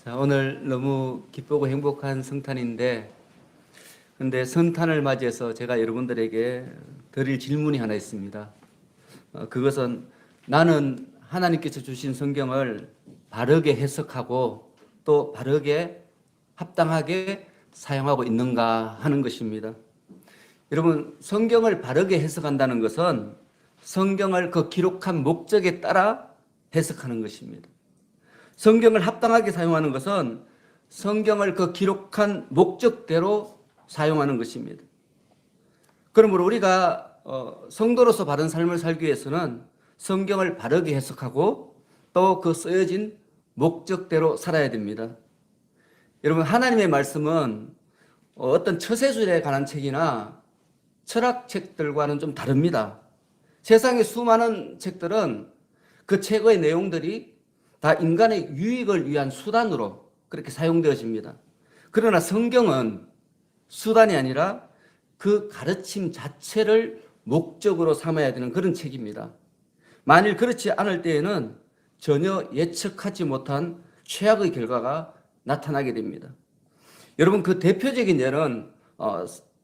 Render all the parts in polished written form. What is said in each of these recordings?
자, 오늘 너무 기쁘고 행복한 성탄인데, 근데 성탄을 맞이해서 제가 여러분들에게 드릴 질문이 하나 있습니다. 그것은 나는 하나님께서 주신 성경을 바르게 해석하고 또 바르게 합당하게 사용하고 있는가 하는 것입니다. 여러분, 성경을 바르게 해석한다는 것은 성경을 그 기록한 목적에 따라 해석하는 것입니다. 성경을 합당하게 사용하는 것은 성경을 그 기록한 목적대로 사용하는 것입니다. 그러므로 우리가 성도로서 바른 삶을 살기 위해서는 성경을 바르게 해석하고 또 그 쓰여진 목적대로 살아야 됩니다. 여러분, 하나님의 말씀은 어떤 처세술에 관한 책이나 철학책들과는 좀 다릅니다. 세상의 수많은 책들은 그 책의 내용들이 다 인간의 유익을 위한 수단으로 그렇게 사용되어집니다. 그러나 성경은 수단이 아니라 그 가르침 자체를 목적으로 삼아야 되는 그런 책입니다. 만일 그렇지 않을 때에는 전혀 예측하지 못한 최악의 결과가 나타나게 됩니다. 여러분, 그 대표적인 예는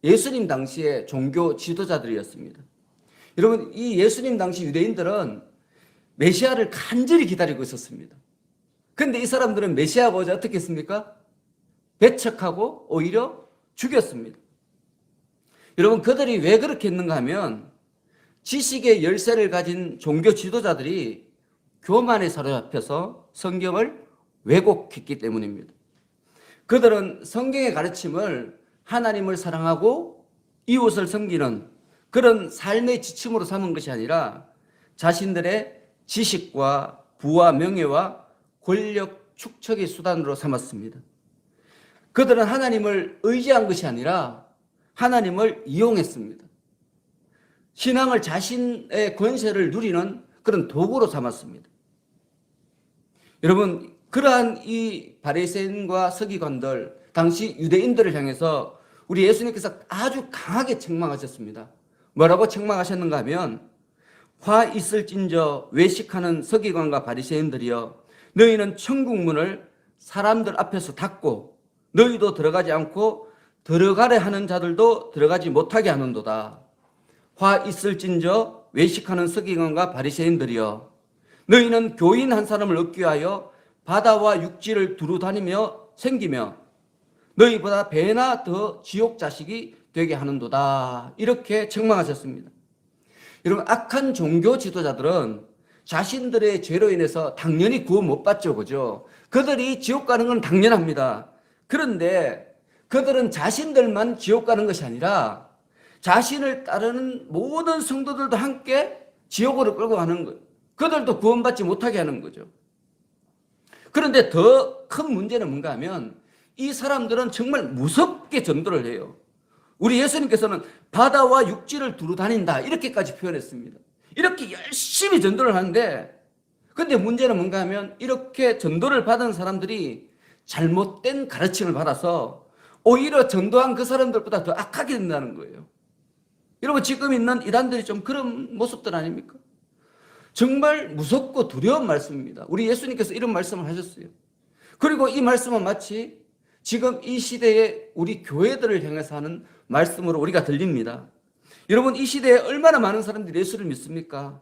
예수님 당시의 종교 지도자들이었습니다. 여러분, 이 예수님 당시 유대인들은 메시아를 간절히 기다리고 있었습니다. 그런데 이 사람들은 메시아 보자 어떻게 했습니까? 배척하고 오히려 죽였습니다. 여러분, 그들이 왜 그렇게 했는가 하면 지식의 열쇠를 가진 종교 지도자들이 교만에 사로잡혀서 성경을 왜곡했기 때문입니다. 그들은 성경의 가르침을 하나님을 사랑하고 이웃을 섬기는 그런 삶의 지침으로 삼은 것이 아니라 자신들의 지식과 부와 명예와 권력 축적의 수단으로 삼았습니다. 그들은 하나님을 의지한 것이 아니라 하나님을 이용했습니다. 신앙을 자신의 권세를 누리는 그런 도구로 삼았습니다. 여러분, 그러한 이 바리새인과 서기관들, 당시 유대인들을 향해서 우리 예수님께서 아주 강하게 책망하셨습니다. 뭐라고 책망하셨는가 하면 화 있을진저 외식하는 서기관과 바리새인들이여, 너희는 천국 문을 사람들 앞에서 닫고 너희도 들어가지 않고 들어가려 하는 자들도 들어가지 못하게 하는도다. 화 있을진저 외식하는 서기관과 바리새인들이여, 너희는 교인 한 사람을 얻기 위하여 바다와 육지를 두루 다니며 생기며 너희보다 배나 더 지옥 자식이 되게 하는도다. 이렇게 책망하셨습니다. 여러분, 악한 종교 지도자들은 자신들의 죄로 인해서 당연히 구원 못 받죠, 그죠? 그들이 지옥 가는 건 당연합니다. 그런데 그들은 자신들만 지옥 가는 것이 아니라 자신을 따르는 모든 성도들도 함께 지옥으로 끌고 가는 거예요. 그들도 구원받지 못하게 하는 거죠. 그런데 더 큰 문제는 뭔가 하면 이 사람들은 정말 무섭게 전도를 해요. 우리 예수님께서는 바다와 육지를 두루 다닌다 이렇게까지 표현했습니다. 이렇게 열심히 전도를 하는데, 근데 문제는 뭔가 하면 이렇게 전도를 받은 사람들이 잘못된 가르침을 받아서 오히려 전도한 그 사람들보다 더 악하게 된다는 거예요. 여러분, 지금 있는 이단들이 좀 그런 모습들 아닙니까? 정말 무섭고 두려운 말씀입니다. 우리 예수님께서 이런 말씀을 하셨어요. 그리고 이 말씀은 마치 지금 이 시대에 우리 교회들을 향해서 하는 말씀으로 우리가 들립니다. 여러분, 이 시대에 얼마나 많은 사람들이 예수를 믿습니까?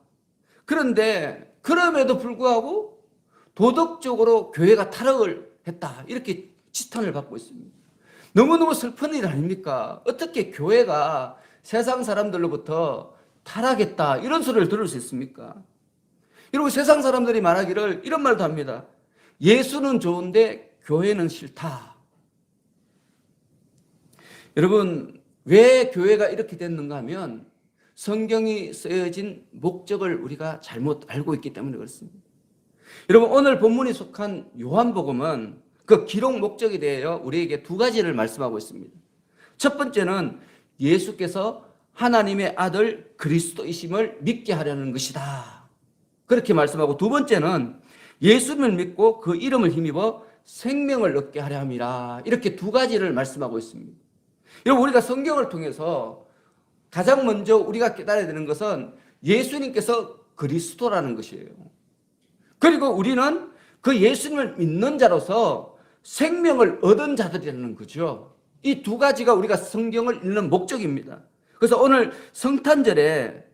그런데 그럼에도 불구하고 도덕적으로 교회가 타락을 했다, 이렇게 지탄을 받고 있습니다. 너무너무 슬픈 일 아닙니까? 어떻게 교회가 세상 사람들로부터 타락했다 이런 소리를 들을 수 있습니까? 여러분, 세상 사람들이 말하기를 이런 말도 합니다. 예수는 좋은데 교회는 싫다. 여러분, 왜 교회가 이렇게 됐는가 하면 성경이 쓰여진 목적을 우리가 잘못 알고 있기 때문에 그렇습니다. 여러분, 오늘 본문이 속한 요한복음은 그 기록 목적에 대하여 우리에게 두 가지를 말씀하고 있습니다. 첫 번째는 예수께서 하나님의 아들 그리스도이심을 믿게 하려는 것이다, 그렇게 말씀하고, 두 번째는 예수님을 믿고 그 이름을 힘입어 생명을 얻게 하려 함이라, 이렇게 두 가지를 말씀하고 있습니다. 여러분, 우리가 성경을 통해서 가장 먼저 우리가 깨달아야 되는 것은 예수님께서 그리스도라는 것이에요. 그리고 우리는 그 예수님을 믿는 자로서 생명을 얻은 자들이라는 거죠. 이 두 가지가 우리가 성경을 읽는 목적입니다. 그래서 오늘 성탄절에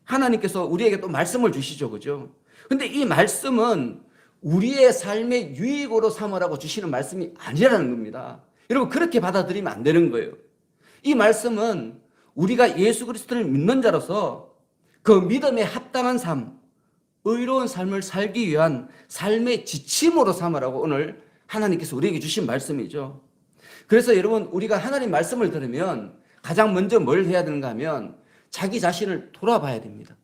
하나님께서 우리에게 또 말씀을 주시죠. 그죠? 근데 이 말씀은 우리의 삶의 유익으로 삼으라고 주시는 말씀이 아니라는 겁니다. 여러분, 그렇게 받아들이면 안 되는 거예요. 이 말씀은 우리가 예수 그리스도를 믿는 자로서 그 믿음에 합당한 삶, 의로운 삶을 살기 위한 삶의 지침으로 삼으라고 오늘 하나님께서 우리에게 주신 말씀이죠. 그래서 여러분, 우리가 하나님 말씀을 들으면 가장 먼저 뭘 해야 되는가 하면 자기 자신을 돌아봐야 됩니다.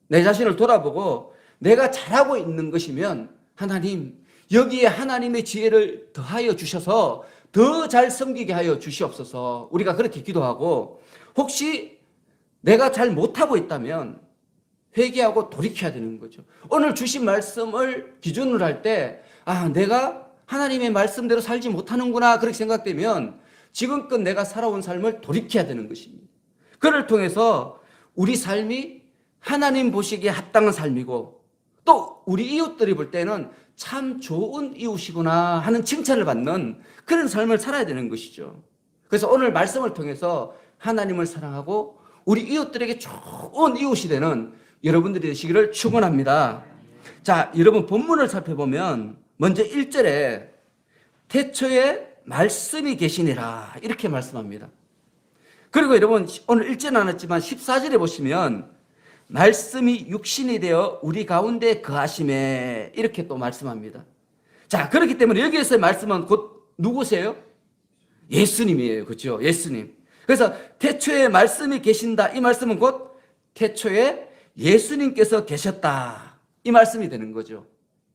내 자신을 돌아보고 내가 잘하고 있는 것이면 하나님, 여기에 하나님의 지혜를 더하여 주셔서 더 잘 섬기게 하여 주시옵소서. 우리가 그렇게 기도하고, 혹시 내가 잘 못하고 있다면 회개하고 돌이켜야 되는 거죠. 오늘 주신 말씀을 기준으로 할 때, 내가 하나님의 말씀대로 살지 못하는구나, 그렇게 생각되면 지금껏 내가 살아온 삶을 돌이켜야 되는 것입니다. 그를 통해서 우리 삶이 하나님 보시기에 합당한 삶이고, 또 우리 이웃들이 볼 때는 참 좋은 이웃이구나 하는 칭찬을 받는 그런 삶을 살아야 되는 것이죠. 그래서 오늘 말씀을 통해서 하나님을 사랑하고 우리 이웃들에게 좋은 이웃이 되는 여러분들이 되시기를 축원합니다. 자, 여러분, 본문을 살펴보면 먼저 1절에 태초에 말씀이 계시니라 이렇게 말씀합니다. 그리고 여러분, 오늘 1절은 안 했지만 14절에 보시면 말씀이 육신이 되어 우리 가운데 거하심에 이렇게 또 말씀합니다. 자, 그렇기 때문에 여기에서의 말씀은 곧 누구세요? 예수님이에요. 그렇죠? 예수님. 그래서 태초에 말씀이 계신다, 이 말씀은 곧 태초에 예수님께서 계셨다, 이 말씀이 되는 거죠.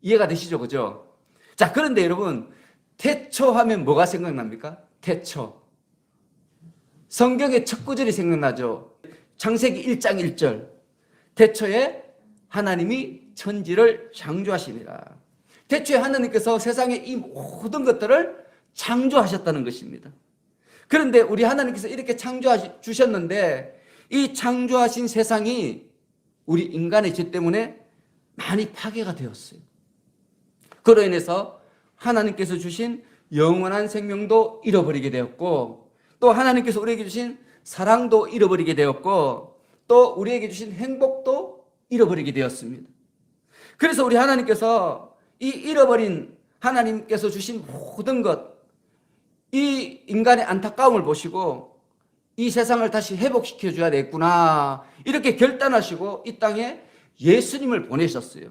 이해가 되시죠? 그죠? 자, 그런데 여러분, 태초 하면 뭐가 생각납니까? 태초. 성경의 첫 구절이 생각나죠. 창세기 1장 1절. 태초에 하나님이 천지를 창조하시니라. 태초에 하나님께서 세상의 이 모든 것들을 창조하셨다는 것입니다. 그런데 우리 하나님께서 이렇게 창조해 주셨는데 이 창조하신 세상이 우리 인간의 죄 때문에 많이 파괴가 되었어요. 그로 인해서 하나님께서 주신 영원한 생명도 잃어버리게 되었고, 또 하나님께서 우리에게 주신 사랑도 잃어버리게 되었고, 또 우리에게 주신 행복도 잃어버리게 되었습니다. 그래서 우리 하나님께서 이 잃어버린, 하나님께서 주신 모든 것, 이 인간의 안타까움을 보시고 이 세상을 다시 회복시켜 줘야 되겠구나, 이렇게 결단하시고 이 땅에 예수님을 보내셨어요.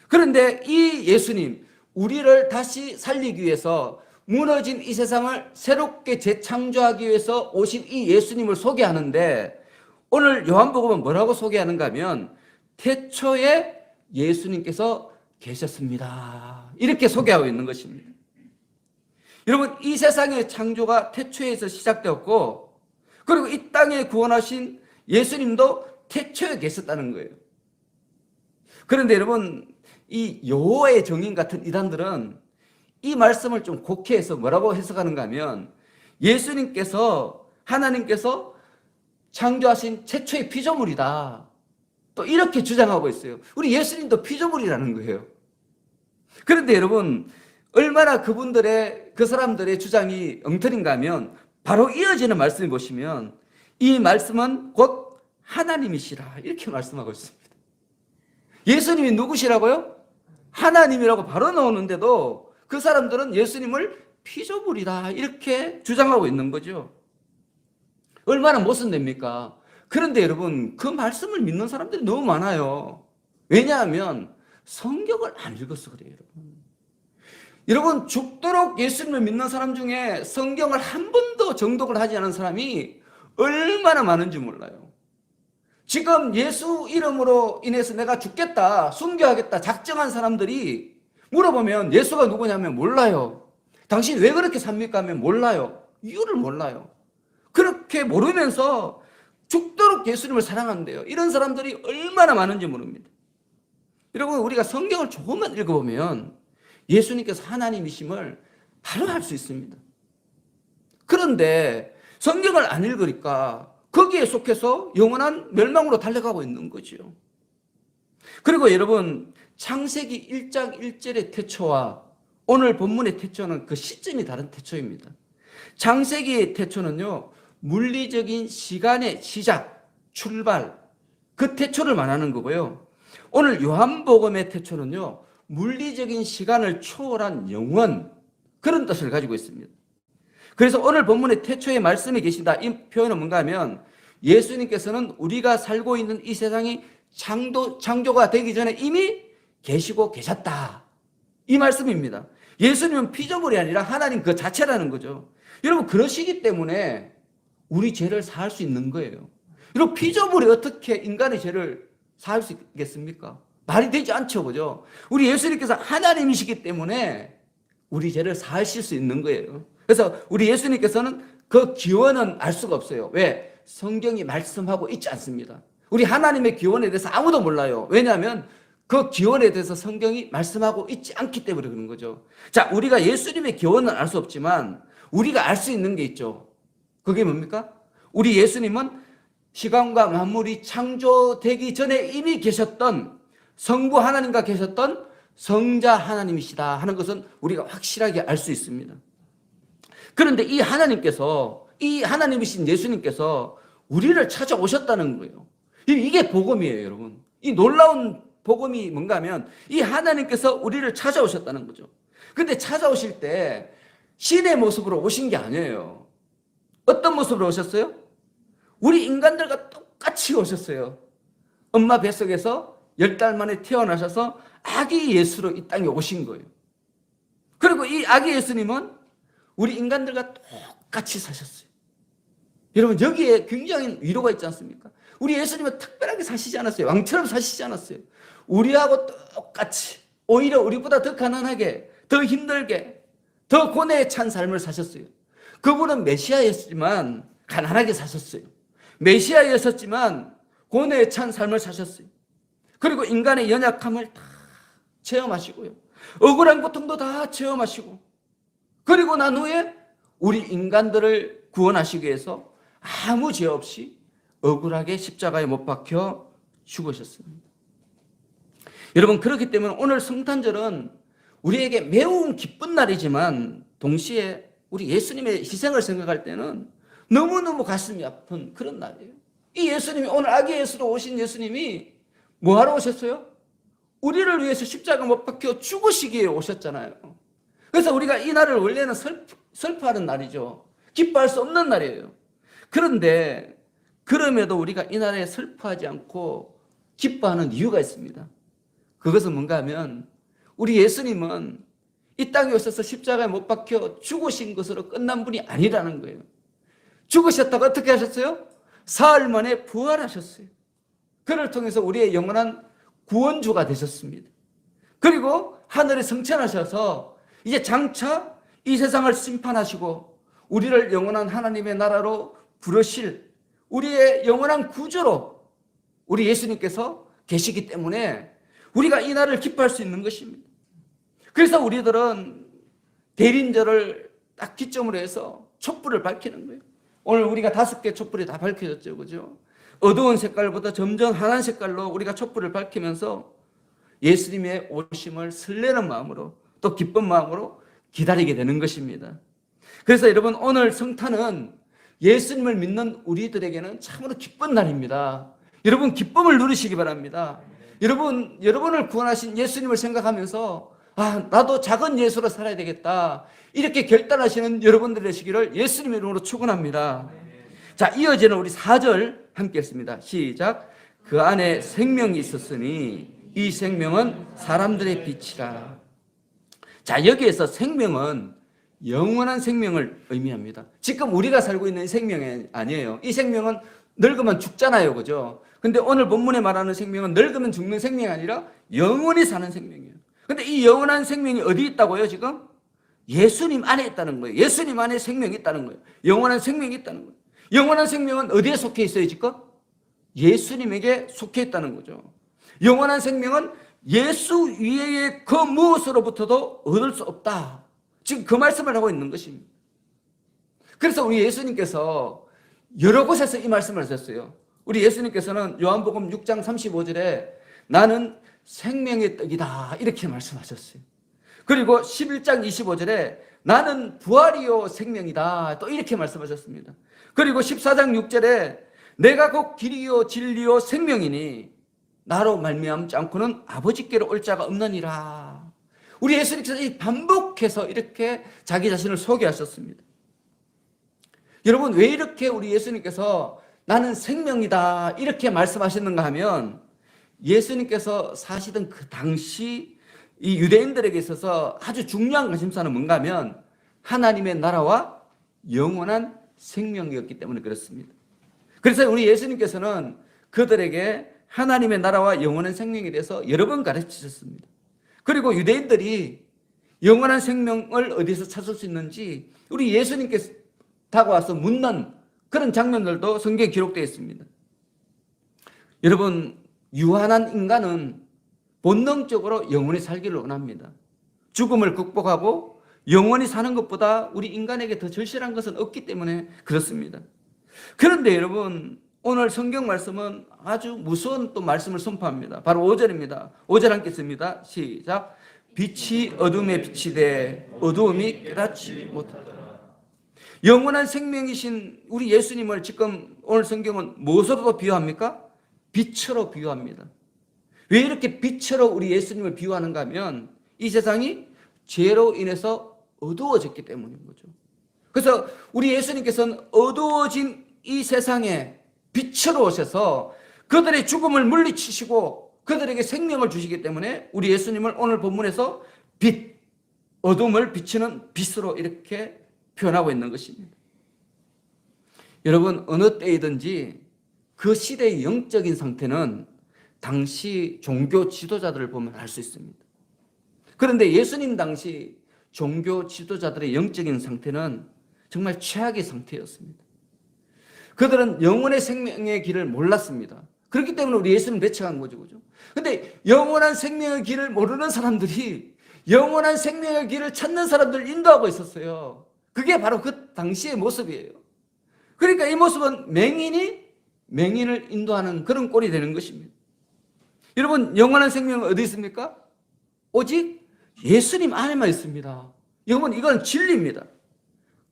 그런데 이 예수님, 우리를 다시 살리기 위해서 무너진 이 세상을 새롭게 재창조하기 위해서 오신 이 예수님을 소개하는데, 오늘 요한복음은 뭐라고 소개하는가 하면 태초에 예수님께서 계셨습니다, 이렇게 소개하고 있는 것입니다. 여러분, 이 세상의 창조가 태초에서 시작되었고, 그리고 이 땅에 구원하신 예수님도 태초에 계셨다는 거예요. 그런데 여러분, 이 여호와의 증인 같은 이단들은 이 말씀을 좀 곡해해서 뭐라고 해석하는가 하면 예수님께서, 하나님께서 창조하신 최초의 피조물이다, 또 이렇게 주장하고 있어요. 우리 예수님도 피조물이라는 거예요. 그런데 여러분, 얼마나 그 사람들의 주장이 엉터리인가 하면 바로 이어지는 말씀을 보시면 이 말씀은 곧 하나님이시라, 이렇게 말씀하고 있습니다. 예수님이 누구시라고요? 하나님이라고 바로 나오는데도 그 사람들은 예수님을 피조물이다, 이렇게 주장하고 있는 거죠. 얼마나 모순됩니까? 그런데 여러분, 그 말씀을 믿는 사람들이 너무 많아요. 왜냐하면 성경을 안 읽어서 그래요. 여러분, 죽도록 예수님을 믿는 사람 중에 성경을 한 번도 정독을 하지 않은 사람이 얼마나 많은지 몰라요. 지금 예수 이름으로 인해서 내가 죽겠다, 순교하겠다 작정한 사람들이 물어보면 예수가 누구냐면 몰라요. 당신 왜 그렇게 삽니까 하면 몰라요. 이유를 몰라요. 그렇게 모르면서 죽도록 예수님을 사랑한대요. 이런 사람들이 얼마나 많은지 모릅니다. 여러분, 우리가 성경을 조금만 읽어보면 예수님께서 하나님이심을 바로 알 수 있습니다. 그런데 성경을 안 읽으니까 거기에 속해서 영원한 멸망으로 달려가고 있는 거죠. 그리고 여러분, 창세기 1장 1절의 태초와 오늘 본문의 태초는 그 시점이 다른 태초입니다. 창세기의 태초는요, 물리적인 시간의 시작, 출발, 그 태초를 말하는 거고요. 오늘 요한복음의 태초는요, 물리적인 시간을 초월한 영원, 그런 뜻을 가지고 있습니다. 그래서 오늘 본문의 태초에 말씀이 계신다, 이 표현은 뭔가 하면 예수님께서는 우리가 살고 있는 이 세상이 창조가 되기 전에 이미 계시고 계셨다, 이 말씀입니다. 예수님은 피조물이 아니라 하나님 그 자체라는 거죠. 여러분, 그러시기 때문에 우리 죄를 사할 수 있는 거예요. 여러분, 피조물이 어떻게 인간의 죄를 사할 수 있겠습니까? 말이 되지 않죠, 그죠? 우리 예수님께서 하나님이시기 때문에 우리 죄를 사하실 수 있는 거예요. 그래서 우리 예수님께서는 그 기원은 알 수가 없어요. 왜? 성경이 말씀하고 있지 않습니다. 우리 하나님의 기원에 대해서 아무도 몰라요. 왜냐하면 그 기원에 대해서 성경이 말씀하고 있지 않기 때문에 그런 거죠. 자, 우리가 예수님의 기원은 알 수 없지만 우리가 알 수 있는 게 있죠. 그게 뭡니까? 우리 예수님은 시간과 만물이 창조되기 전에 이미 계셨던, 성부 하나님과 계셨던 성자 하나님이시다 하는 것은 우리가 확실하게 알 수 있습니다. 그런데 이 하나님께서, 이 하나님이신 예수님께서 우리를 찾아오셨다는 거예요. 이게 복음이에요, 여러분. 이 놀라운 복음이 뭔가 하면 이 하나님께서 우리를 찾아오셨다는 거죠. 근데 찾아오실 때 신의 모습으로 오신 게 아니에요. 어떤 모습으로 오셨어요? 우리 인간들과 똑같이 오셨어요. 엄마 뱃속에서 10달 만에 태어나셔서 아기 예수로 이 땅에 오신 거예요. 그리고 이 아기 예수님은 우리 인간들과 똑같이 사셨어요. 여러분, 여기에 굉장히 위로가 있지 않습니까? 우리 예수님은 특별하게 사시지 않았어요. 왕처럼 사시지 않았어요. 우리하고 똑같이, 오히려 우리보다 더 가난하게, 더 힘들게, 더 고뇌에 찬 삶을 사셨어요. 그분은 메시아였지만 가난하게 사셨어요. 메시아였었지만 고뇌에 찬 삶을 사셨어요. 그리고 인간의 연약함을 다 체험하시고요. 억울한 고통도 다 체험하시고, 그리고 난 후에 우리 인간들을 구원하시기 위해서 아무 죄 없이 억울하게 십자가에 못 박혀 죽으셨습니다. 여러분, 그렇기 때문에 오늘 성탄절은 우리에게 매우 기쁜 날이지만 동시에 우리 예수님의 희생을 생각할 때는 너무너무 가슴이 아픈 그런 날이에요. 이 예수님이, 오늘 아기 예수로 오신 예수님이 뭐하러 오셨어요? 우리를 위해서 십자가 못 박혀 죽으시기에 오셨잖아요. 그래서 우리가 이 날을 원래는 슬퍼하는 날이죠. 기뻐할 수 없는 날이에요. 그런데 그럼에도 우리가 이 날에 슬퍼하지 않고 기뻐하는 이유가 있습니다. 그것은 뭔가 하면 우리 예수님은 이 땅에 오셔서 십자가에 못 박혀 죽으신 것으로 끝난 분이 아니라는 거예요. 죽으셨다가 어떻게 하셨어요? 사흘 만에 부활하셨어요. 그를 통해서 우리의 영원한 구원주가 되셨습니다. 그리고 하늘에 승천하셔서 이제 장차 이 세상을 심판하시고 우리를 영원한 하나님의 나라로 부르실 우리의 영원한 구주로 우리 예수님께서 계시기 때문에 우리가 이 날을 기뻐할 수 있는 것입니다. 그래서 우리들은 대림절을 딱 기점으로 해서 촛불을 밝히는 거예요. 오늘 우리가 5개 촛불이 다 밝혀졌죠, 그죠? 어두운 색깔보다 점점 환한 색깔로 우리가 촛불을 밝히면서 예수님의 오심을 설레는 마음으로, 또 기쁜 마음으로 기다리게 되는 것입니다. 그래서 여러분, 오늘 성탄은 예수님을 믿는 우리들에게는 참으로 기쁜 날입니다. 여러분, 기쁨을 누리시기 바랍니다. 여러분을 구원하신 예수님을 생각하면서 나도 작은 예수로 살아야 되겠다, 이렇게 결단하시는 여러분들 되시기를 예수님의 이름으로 축원합니다. 자, 이어지는 우리 4절 함께 했습니다. 시작. 그 안에 생명이 있었으니 이 생명은 사람들의 빛이라. 자, 여기에서 생명은 영원한 생명을 의미합니다. 지금 우리가 살고 있는 생명이 아니에요. 이 생명은 늙으면 죽잖아요, 그죠? 근데 오늘 본문에 말하는 생명은 늙으면 죽는 생명이 아니라 영원히 사는 생명이에요. 근데 이 영원한 생명이 어디 있다고요, 지금? 예수님 안에 있다는 거예요. 예수님 안에 생명이 있다는 거예요. 영원한 생명이 있다는 거예요. 영원한 생명은 어디에 속해 있어요, 지금? 예수님에게 속해 있다는 거죠. 영원한 생명은 예수 위에 그 무엇으로부터도 얻을 수 없다. 지금 그 말씀을 하고 있는 것입니다. 그래서 우리 예수님께서 여러 곳에서 이 말씀을 하셨어요. 우리 예수님께서는 요한복음 6장 35절에 나는 생명의 떡이다, 이렇게 말씀하셨어요. 그리고 11장 25절에 나는 부활이요 생명이다. 또 이렇게 말씀하셨습니다. 그리고 14장 6절에 내가 곧 길이요 진리요 생명이니 나로 말미암지 않고는 아버지께로 올 자가 없느니라. 우리 예수님께서 반복해서 이렇게 자기 자신을 소개하셨습니다. 여러분, 왜 이렇게 우리 예수님께서 나는 생명이다 이렇게 말씀하셨는가 하면, 예수님께서 사시던 그 당시 이 유대인들에게 있어서 아주 중요한 관심사는 뭔가 하면 하나님의 나라와 영원한 생명이었기 때문에 그렇습니다. 그래서 우리 예수님께서는 그들에게 하나님의 나라와 영원한 생명에 대해서 여러 번 가르치셨습니다. 그리고 유대인들이 영원한 생명을 어디서 찾을 수 있는지 우리 예수님께서 다가와서 묻는 그런 장면들도 성경에 기록되어 있습니다. 여러분, 유한한 인간은 본능적으로 영원히 살기를 원합니다. 죽음을 극복하고 영원히 사는 것보다 우리 인간에게 더 절실한 것은 없기 때문에 그렇습니다. 그런데 여러분, 오늘 성경 말씀은 아주 무서운 또 말씀을 선포합니다. 바로 5절입니다. 5절 함께 씁니다. 시작. 빛이 어둠에 비치되 어두움이 깨닫지 못하더라. 영원한 생명이신 우리 예수님을 지금 오늘 성경은 무엇으로 비유합니까? 빛으로 비유합니다. 왜 이렇게 빛으로 우리 예수님을 비유하는가 하면 이 세상이 죄로 인해서 어두워졌기 때문인 거죠. 그래서 우리 예수님께서는 어두워진 이 세상에 빛으로 오셔서 그들의 죽음을 물리치시고 그들에게 생명을 주시기 때문에 우리 예수님을 오늘 본문에서 빛, 어둠을 비치는 빛으로 이렇게 표현하고 있는 것입니다. 여러분, 어느 때이든지 그 시대의 영적인 상태는 당시 종교 지도자들을 보면 알 수 있습니다. 그런데 예수님 당시 종교 지도자들의 영적인 상태는 정말 최악의 상태였습니다. 그들은 영원의 생명의 길을 몰랐습니다. 그렇기 때문에 우리 예수님 배척한 거죠. 그죠? 근데 영원한 생명의 길을 모르는 사람들이 영원한 생명의 길을 찾는 사람들을 인도하고 있었어요. 그게 바로 그 당시의 모습이에요. 그러니까 이 모습은 맹인이 맹인을 인도하는 그런 꼴이 되는 것입니다. 여러분, 영원한 생명은 어디 있습니까? 오직 예수님 안에만 있습니다. 여러분, 이건 진리입니다.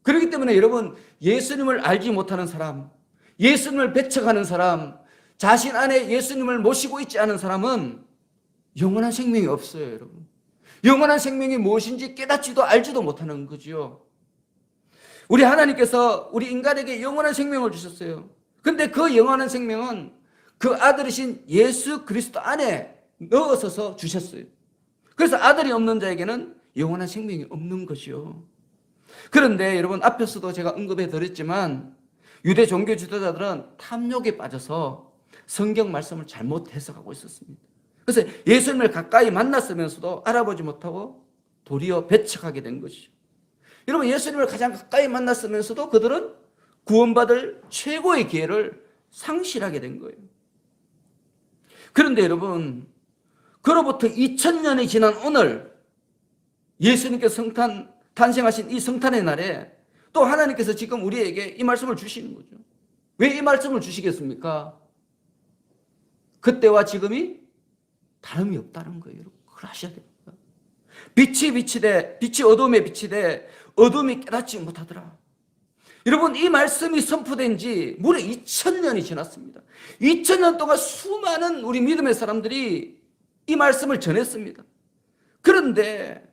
그렇기 때문에 여러분, 예수님을 알지 못하는 사람, 예수님을 배척하는 사람, 자신 안에 예수님을 모시고 있지 않은 사람은 영원한 생명이 없어요, 여러분. 영원한 생명이 무엇인지 깨닫지도 알지도 못하는 거죠. 우리 하나님께서 우리 인간에게 영원한 생명을 주셨어요. 근데 그 영원한 생명은 그 아들이신 예수 그리스도 안에 넣어서 주셨어요. 그래서 아들이 없는 자에게는 영원한 생명이 없는 것이요. 그런데 여러분, 앞에서도 제가 언급해 드렸지만 유대 종교 지도자들은 탐욕에 빠져서 성경 말씀을 잘못 해석하고 있었습니다. 그래서 예수님을 가까이 만났으면서도 알아보지 못하고 도리어 배척하게 된 것이죠. 여러분, 예수님을 가장 가까이 만났으면서도 그들은 구원받을 최고의 기회를 상실하게 된 거예요. 그런데 여러분, 그로부터 2000년이 지난 오늘 예수님께서 탄생하신 이 성탄의 날에 또 하나님께서 지금 우리에게 이 말씀을 주시는 거죠. 왜 이 말씀을 주시겠습니까? 그때와 지금이 다름이 없다는 거예요. 그걸 아셔야 됩니다. 빛이 어둠에 비치되 어둠이 깨닫지 못하더라. 여러분, 이 말씀이 선포된 지 무려 2000년이 지났습니다. 2000년 동안 수많은 우리 믿음의 사람들이 이 말씀을 전했습니다. 그런데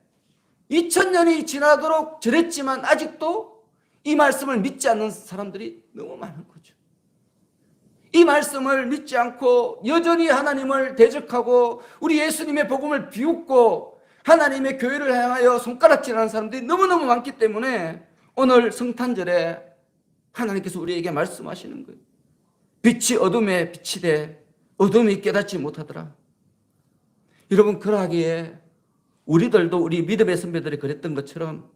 2000년이 지나도록 전했지만 아직도 이 말씀을 믿지 않는 사람들이 너무 많은 거죠. 이 말씀을 믿지 않고 여전히 하나님을 대적하고 우리 예수님의 복음을 비웃고 하나님의 교회를 향하여 손가락질하는 사람들이 너무너무 많기 때문에 오늘 성탄절에 하나님께서 우리에게 말씀하시는 거예요. 빛이 어둠에 비치되 어둠이 깨닫지 못하더라. 여러분, 그러하기에 우리들도 우리 믿음의 선배들이 그랬던 것처럼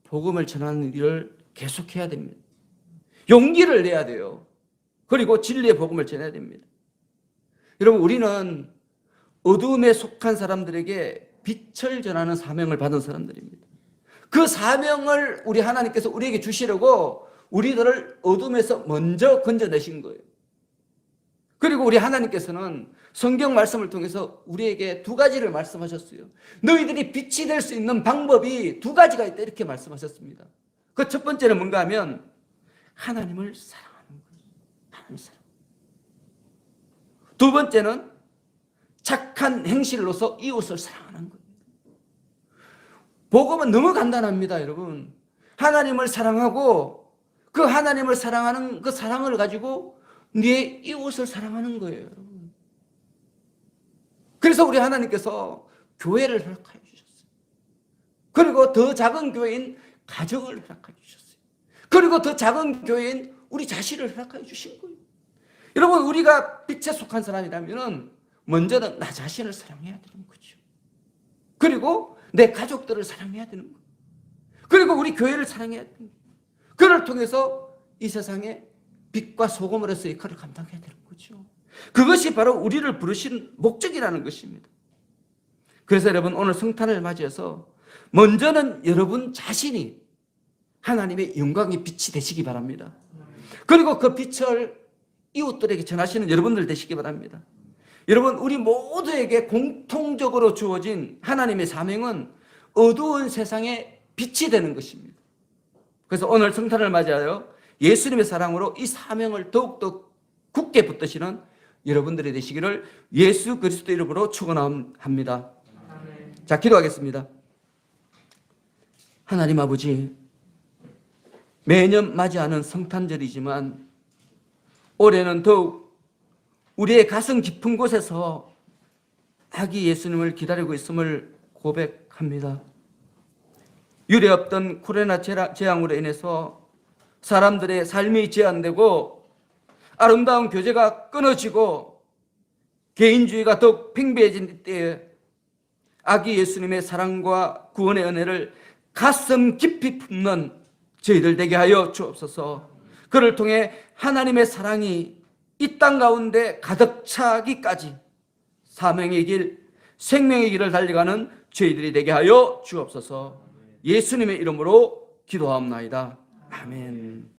복음을 전하는 일을 계속해야 됩니다. 용기를 내야 돼요. 그리고 진리의 복음을 전해야 됩니다. 여러분, 우리는 어둠에 속한 사람들에게 빛을 전하는 사명을 받은 사람들입니다. 그 사명을 우리 하나님께서 우리에게 주시려고 우리들을 어둠에서 먼저 건져내신 거예요. 그리고 우리 하나님께서는 성경 말씀을 통해서 우리에게 두 가지를 말씀하셨어요. 너희들이 빛이 될 수 있는 방법이 두 가지가 있다 이렇게 말씀하셨습니다. 그 첫 번째는 뭔가 하면 하나님을 사랑하는 거예요. 하나님을 사랑. 두 번째는 착한 행실로서 이웃을 사랑하는 거예요. 복음은 너무 간단합니다, 여러분. 하나님을 사랑하고 그 하나님을 사랑하는 그 사랑을 가지고 네 이웃을 사랑하는 거예요, 여러분. 그래서 우리 하나님께서 교회를 허락하여 주셨어요. 그리고 더 작은 교회인 가정을 허락하여 주셨어요. 그리고 더 작은 교회인 우리 자신을 허락하여 주신 거예요. 여러분, 우리가 빛에 속한 사람이라면 먼저는 나 자신을 사랑해야 되는 거죠. 그리고 내 가족들을 사랑해야 되는 거예요. 그리고 우리 교회를 사랑해야 되는 거예요. 그를 통해서 이 세상에 빛과 소금으로서의 역할을 감당해야 되는 거죠. 그것이 바로 우리를 부르신 목적이라는 것입니다. 그래서 여러분, 오늘 성탄을 맞이해서 먼저는 여러분 자신이 하나님의 영광의 빛이 되시기 바랍니다. 그리고 그 빛을 이웃들에게 전하시는 여러분들 되시기 바랍니다. 여러분, 우리 모두에게 공통적으로 주어진 하나님의 사명은 어두운 세상에 빛이 되는 것입니다. 그래서 오늘 성탄을 맞이하여 예수님의 사랑으로 이 사명을 더욱더 굳게 붙드시는 여러분들이 되시기를 예수 그리스도 이름으로 축원합니다. 자, 기도하겠습니다. 하나님 아버지, 매년 맞이하는 성탄절이지만 올해는 더욱 우리의 가슴 깊은 곳에서 아기 예수님을 기다리고 있음을 고백합니다. 유례없던 코로나 재앙으로 인해서 사람들의 삶이 제한되고 아름다운 교제가 끊어지고 개인주의가 더욱 팽배해진 때에 아기 예수님의 사랑과 구원의 은혜를 가슴 깊이 품는 저희들 되게 하여 주옵소서. 그를 통해 하나님의 사랑이 이 땅 가운데 가득 차기까지 사명의 길, 생명의 길을 달려가는 저희들이 되게 하여 주옵소서. 예수님의 이름으로 기도하옵나이다. 아멘.